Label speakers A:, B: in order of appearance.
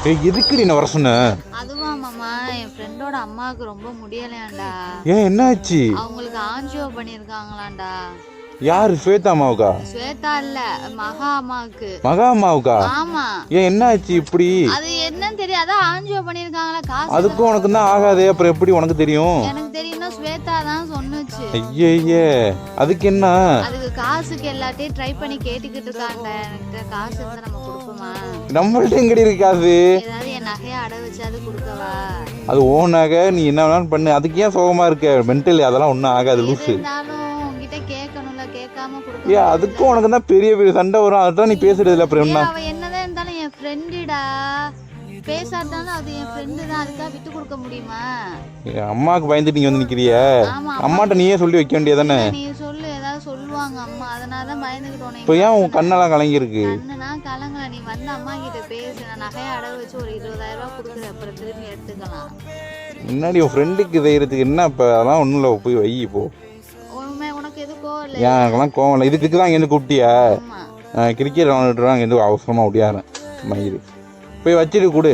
A: ஏய் எதுக்குடி என்ன வர சொன்ன?
B: அதுவா மாமா, என் ஃப்ரெண்டோட அம்மாவுக்கு ரொம்ப முடியலையாண்டா.
A: ஏன் என்ன ஆச்சு?
B: அவங்களுக்கு ஆஞ்சியோ பண்ணிருக்காங்களாண்டா.
A: யாரு? ஸ்வேதா அம்மாவுக்கா?
B: ஸ்வேதா இல்ல, மகா அம்மாவுக்கு.
A: மகா அம்மாவுக்கா?
B: ஆமா.
A: ஏன் என்ன ஆச்சு இப்படி?
B: அது என்னன்னு தெரியாத, ஆஞ்சியோ பண்ணிருக்காங்களா. காசு
A: அதுக்கும் உனக்கு தான் ஆகாதே, அப்புறம் எப்படி உனக்கு தெரியும்?
B: எனக்கு தெரியும்னா ஸ்வேதா தான் சொன்னுச்சு.
A: ஐயே அதுக்கு என்ன?
B: அதுக்கு காசுக்கு எல்லாத்தையும் ட்ரை பண்ணி கேட்டுக்கிட்டு இருக்காங்க. என்கிட்ட காசு இருந்தா நம்ம கொடுப்போமா?
A: நம்மள்ட்ட எங்கடி இருக்காது?
B: ஏதாவது என் நகையை அடை வச்சாது கொடுக்கவா?
A: அது ஓன் நகை, நீ என்ன வேணாலும் பண்ணு. அதுக்கு ஏன் சோகமா இருக்க? மென்டல் அதெல்லாம் ஒன்றும் ஆகாது லூசு.
B: இருந்தாலும் உங்ககிட்ட கேட்கணும்ல, கேட்காம கொடுக்க.
A: ஏன் அதுக்கும் உனக்கு தான் பெரிய பெரிய சண்டை வரும். அதுதான் நீ பேசுறது இல்லை. அப்புறம் என்ன?
B: அவ என்னதான் இருந்தாலும் என் ஃப்ரெண்டுடா. பேசாட்டாலும் அது என் ஃப்ரெண்டு தான். அதுக்காக விட்டு கொடுக்க முடியுமா?
A: அம்மாவுக்கு பயந்துட்டு நீங்க வந்து நிக்கிறிய?
B: ஆமா,
A: அம்மாட்ட நீயே சொல்லி வைக்க வேண்டியதானே?
B: நீ சொல்லு, ஏதாவது சொல்லுவாங்க அம்மா. அதனால தான் பயந்துக்கிட்டோனே.
A: இப்போ ஏன் உன் கண்ணெல்லாம் கலங்கிருக்கு?
B: கண்ணுனா கலங்கல. நீ வந்து அம்மா கிட்ட பேசு. நான் நகையை அடகு வச்சு ஒரு 20,000 ரூபாய் கொடுக்குறேன். அப்புறம் திரும்பி எடுத்துக்கலாம்.
A: முன்னாடி உன் ஃப்ரெண்டுக்கு தைரியத்துக்கு என்ன? இப்போ அதெல்லாம் ஒன்றும் இல்லை, போய் வை. இப்போ
B: உனக்கு எது கோவம் இல்லை?
A: எனக்கெல்லாம் கோவம் இல்லை. இதுக்கு தான் இங்கேருந்து கூப்பிட்டியா?
B: ஆமா.
A: கிரிக்கெட் விளாண்டுட்டு அங்கேருந்து அவசரமாக ஒடியாரேன் மயிறு. போய் வச்சுட்டு கொடு.